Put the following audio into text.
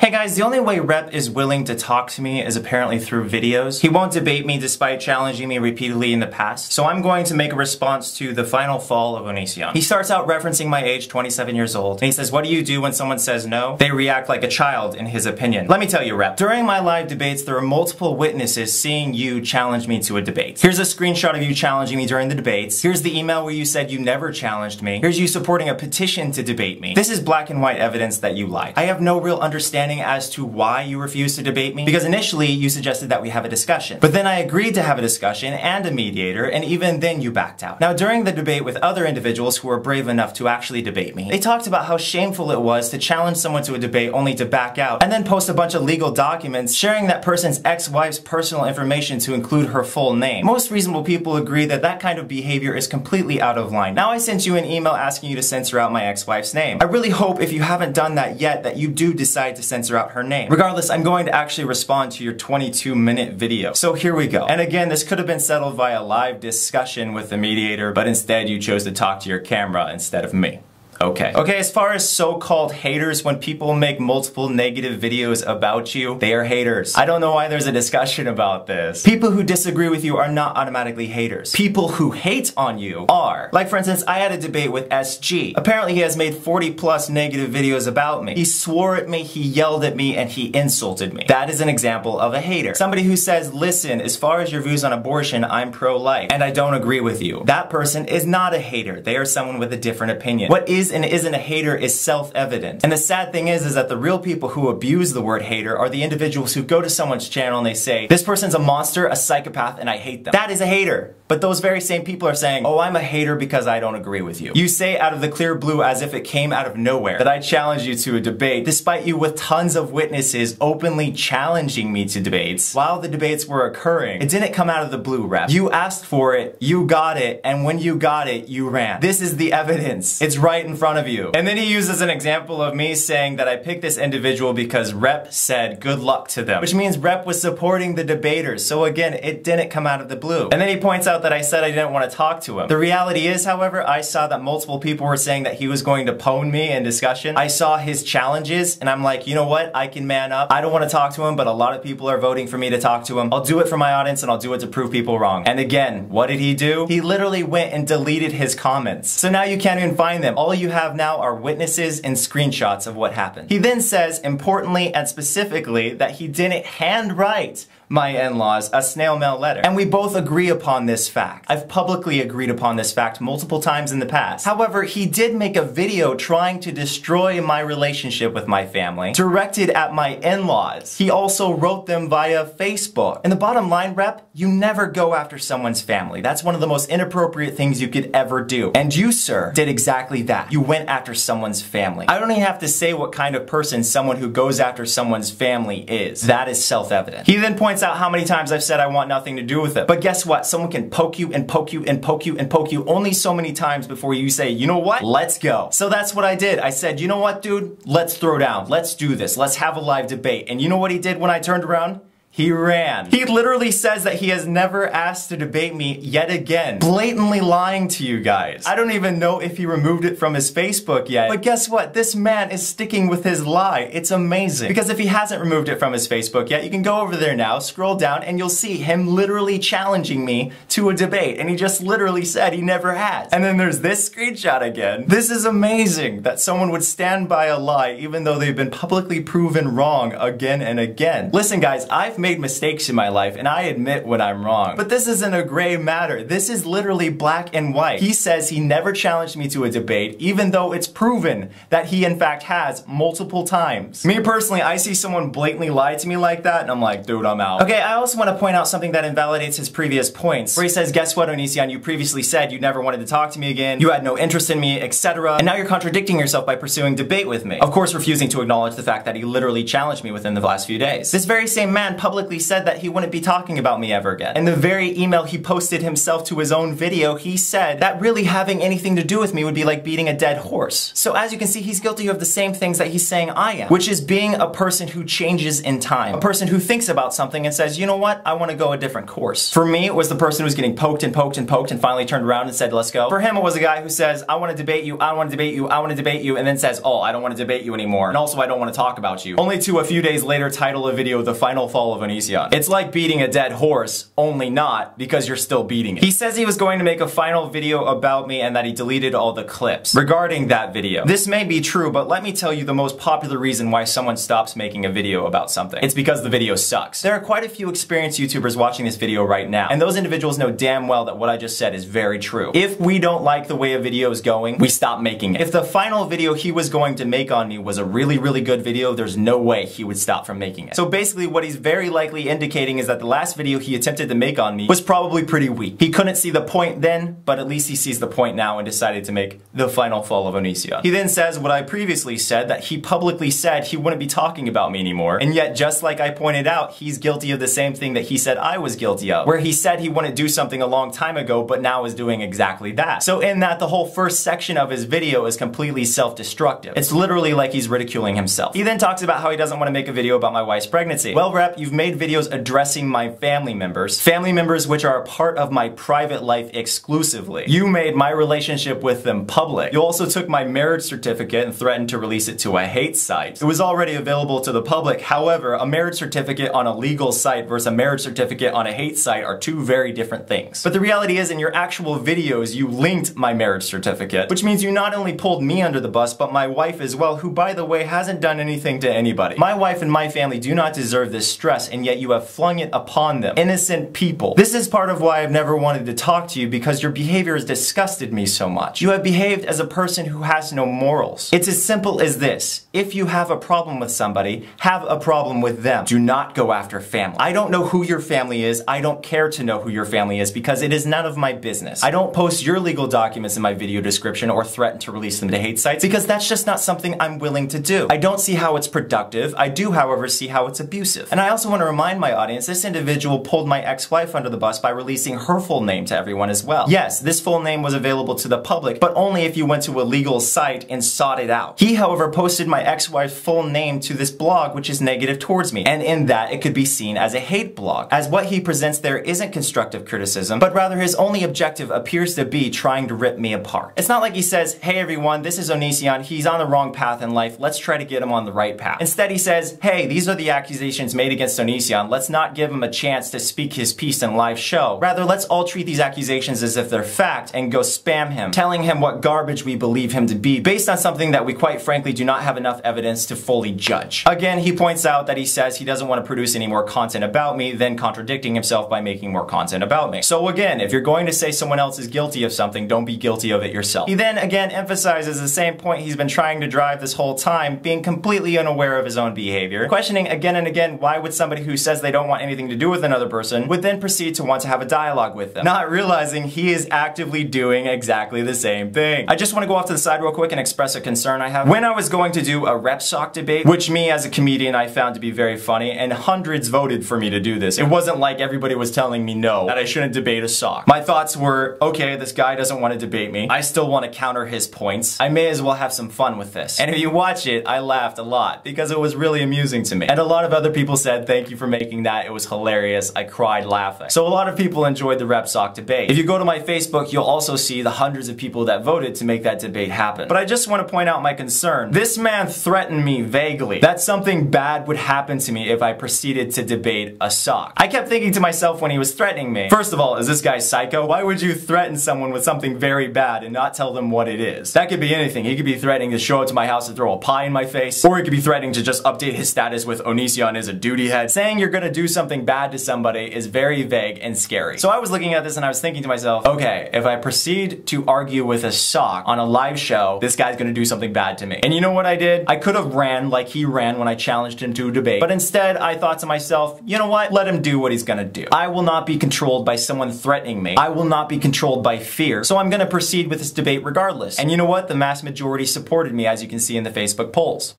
Hey guys, the only way Rep is willing to talk to me is apparently through videos. He won't debate me despite challenging me repeatedly in the past, so I'm going to make a response to the final fall of Onision. He starts out referencing my age, 27 years old, and he says, what do you do when someone says no? They react like a child, in his opinion. Let me tell you, Rep, during my live debates, there are multiple witnesses seeing you challenge me to a debate. Here's a screenshot of you challenging me during the debates. Here's the email where you said you never challenged me. Here's you supporting a petition to debate me. This is black and white evidence that you lied. I have no real understanding as to why you refused to debate me, because initially you suggested that we have a discussion. But then I agreed to have a discussion and a mediator, and even then you backed out. Now during the debate with other individuals who were brave enough to actually debate me, they talked about how shameful it was to challenge someone to a debate only to back out, and then post a bunch of legal documents sharing that person's ex-wife's personal information to include her full name. Most reasonable people agree that that kind of behavior is completely out of line. Now I sent you an email asking you to censor out my ex-wife's name. I really hope if you haven't done that yet that you do decide to censor out her name. Regardless, I'm going to actually respond to your 22-minute video. So here we go. And again, this could have been settled via live discussion with the mediator, but instead you chose to talk to your camera instead of me. Okay, as far as so-called haters, when people make multiple negative videos about you, they are haters. I don't know why there's a discussion about this. People who disagree with you are not automatically haters. People who hate on you are. Like for instance, I had a debate with SG. Apparently he has made 40+ negative videos about me. He swore at me, he yelled at me, and he insulted me. That is an example of a hater. Somebody who says, listen, as far as your views on abortion, I'm pro-life, and I don't agree with you. That person is not a hater. They are someone with a different opinion. What is and isn't a hater is self-evident. And the sad thing is that the real people who abuse the word hater are the individuals who go to someone's channel and they say, this person's a monster, a psychopath, and I hate them. That is a hater. But those very same people are saying, oh, I'm a hater because I don't agree with you. You say out of the clear blue as if it came out of nowhere that I challenged you to a debate, despite you with tons of witnesses openly challenging me to debates. While the debates were occurring, it didn't come out of the blue, Rep. You asked for it, you got it, and when you got it, you ran. This is the evidence. It's right in front of you. And then he uses an example of me saying that I picked this individual because Rep said good luck to them, which means Rep was supporting the debaters. So again, it didn't come out of the blue. And then he points out that I said I didn't want to talk to him. The reality is, however, I saw that multiple people were saying that he was going to pwn me in discussion. I saw his challenges and I'm like, you know what? I can man up. I don't want to talk to him, but a lot of people are voting for me to talk to him. I'll do it for my audience and I'll do it to prove people wrong. And again, what did he do? He literally went and deleted his comments. So now you can't even find them. All you have now are witnesses and screenshots of what happened. He then says, importantly and specifically, that he didn't handwrite my in-laws a snail mail letter. And we both agree upon this fact. I've publicly agreed upon this fact multiple times in the past. However, he did make a video trying to destroy my relationship with my family, directed at my in-laws. He also wrote them via Facebook. And the bottom line, Rep, you never go after someone's family. That's one of the most inappropriate things you could ever do. And you, sir, did exactly that. You went after someone's family. I don't even have to say what kind of person someone who goes after someone's family is. That is self-evident. He then points out how many times I've said I want nothing to do with it. But guess what? Someone can poke you and poke you and poke you and poke you only so many times before you say, you know what? Let's go. So that's what I did. I said, you know what, dude? Let's throw down. Let's do this. Let's have a live debate. And you know what he did when I turned around? He ran. He literally says that he has never asked to debate me yet again. Blatantly lying to you guys. I don't even know if he removed it from his Facebook yet. But guess what? This man is sticking with his lie. It's amazing. Because if he hasn't removed it from his Facebook yet, you can go over there now, scroll down, and you'll see him literally challenging me to a debate. And he just literally said he never has. And then there's this screenshot again. This is amazing that someone would stand by a lie even though they've been publicly proven wrong again and again. Listen guys, I've made mistakes in my life and I admit when I'm wrong. But this isn't a gray matter. This is literally black and white. He says he never challenged me to a debate even though it's proven that he in fact has multiple times. Me personally, I see someone blatantly lie to me like that and I'm like, dude, I'm out. Okay, I also want to point out something that invalidates his previous points where he says, guess what, Onision, you previously said you never wanted to talk to me again, you had no interest in me, etc. And now you're contradicting yourself by pursuing debate with me. Of course, refusing to acknowledge the fact that he literally challenged me within the last few days. This very same man publicly said that he wouldn't be talking about me ever again. In the very email he posted himself to his own video, he said that really having anything to do with me would be like beating a dead horse. So as you can see, he's guilty of the same things that he's saying I am, which is being a person who changes in time. A person who thinks about something and says, you know what, I want to go a different course. For me, it was the person who was getting poked and poked and poked and finally turned around and said, let's go. For him, it was a guy who says, I want to debate you, I want to debate you, I want to debate you, and then says, oh, I don't want to debate you anymore. And also, I don't want to talk about you. Only to a few days later title a video, The Final Fall of Onision. It's like beating a dead horse, only not, because you're still beating it. He says he was going to make a final video about me and that he deleted all the clips regarding that video. This may be true, but let me tell you the most popular reason why someone stops making a video about something. It's because the video sucks. There are quite a few experienced YouTubers watching this video right now, and those individuals know damn well that what I just said is very true. If we don't like the way a video is going, we stop making it. If the final video he was going to make on me was a really, really good video, there's no way he would stop from making it. So basically what he's very likely indicating is that the last video he attempted to make on me was probably pretty weak. He couldn't see the point then, but at least he sees the point now and decided to make The Final Fall of Onision. He then says what I previously said, that he publicly said he wouldn't be talking about me anymore, and yet just like I pointed out, he's guilty of the same thing that he said I was guilty of, where he said he wouldn't do something a long time ago, but now is doing exactly that. So in that, the whole first section of his video is completely self-destructive. It's literally like he's ridiculing himself. He then talks about how he doesn't want to make a video about my wife's pregnancy. Well, Rep, you've made videos addressing my family members which are a part of my private life exclusively. You made my relationship with them public. You also took my marriage certificate and threatened to release it to a hate site. It was already available to the public. However, a marriage certificate on a legal site versus a marriage certificate on a hate site are two very different things. But the reality is, in your actual videos, you linked my marriage certificate, which means you not only pulled me under the bus, but my wife as well, who, by the way, hasn't done anything to anybody. My wife and my family do not deserve this stress, and yet you have flung it upon them. Innocent people. This is part of why I've never wanted to talk to you, because your behavior has disgusted me so much. You have behaved as a person who has no morals. It's as simple as this. If you have a problem with somebody, have a problem with them. Do not go after family. I don't know who your family is. I don't care to know who your family is because it is none of my business. I don't post your legal documents in my video description or threaten to release them to hate sites because that's just not something I'm willing to do. I don't see how it's productive. I do, however, see how it's abusive. And I also want to remind my audience, this individual pulled my ex-wife under the bus by releasing her full name to everyone as well. Yes, this full name was available to the public, but only if you went to a legal site and sought it out. He, however, posted my ex-wife's full name to this blog, which is negative towards me, and in that it could be seen as a hate blog, as what he presents there isn't constructive criticism, but rather his only objective appears to be trying to rip me apart. It's not like he says, hey everyone, this is Onision, he's on the wrong path in life, let's try to get him on the right path. Instead he says, hey, these are the accusations made against Onision, let's not give him a chance to speak his piece in live show. Rather, let's all treat these accusations as if they're fact and go spam him, telling him what garbage we believe him to be, based on something that we quite frankly do not have enough evidence to fully judge. Again, he points out that he says he doesn't want to produce any more content about me, then contradicting himself by making more content about me. So again, if you're going to say someone else is guilty of something, don't be guilty of it yourself. He then again emphasizes the same point he's been trying to drive this whole time, being completely unaware of his own behavior, questioning again and again why would somebody who says they don't want anything to do with another person would then proceed to want to have a dialogue with them, not realizing he is actively doing exactly the same thing. I just want to go off to the side real quick and express a concern I have. When I was going to do a rep sock debate, which me as a comedian I found to be very funny, and hundreds voted for me to do this. It wasn't like everybody was telling me no, that I shouldn't debate a sock. My thoughts were, okay, this guy doesn't want to debate me. I still want to counter his points. I may as well have some fun with this. And if you watch it, I laughed a lot because it was really amusing to me. And a lot of other people said, thank you for making that. It was hilarious. I cried laughing. So a lot of people enjoyed the rep sock debate. If you go to my Facebook, you'll also see the hundreds of people that voted to make that debate happen. But I just want to point out my concern. This man threatened me vaguely that something bad would happen to me if I proceeded to debate a sock. I kept thinking to myself when he was threatening me, first of all, is this guy psycho? Why would you threaten someone with something very bad and not tell them what it is? That could be anything. He could be threatening to show up to my house and throw a pie in my face, or he could be threatening to just update his status with Onision is a duty head. Saying you're gonna do something bad to somebody is very vague and scary. So I was looking at this and I was thinking to myself, okay, if I proceed to argue with a sock on a live show, this guy's gonna do something bad to me. And you know what I did? I could have ran like he ran when I challenged him to a debate, but instead I thought to myself, you know what? Let him do what he's gonna do. I will not be controlled by someone threatening me. I will not be controlled by fear. So I'm gonna proceed with this debate regardless. And you know what? The mass majority supported me, as you can see in the Facebook polls.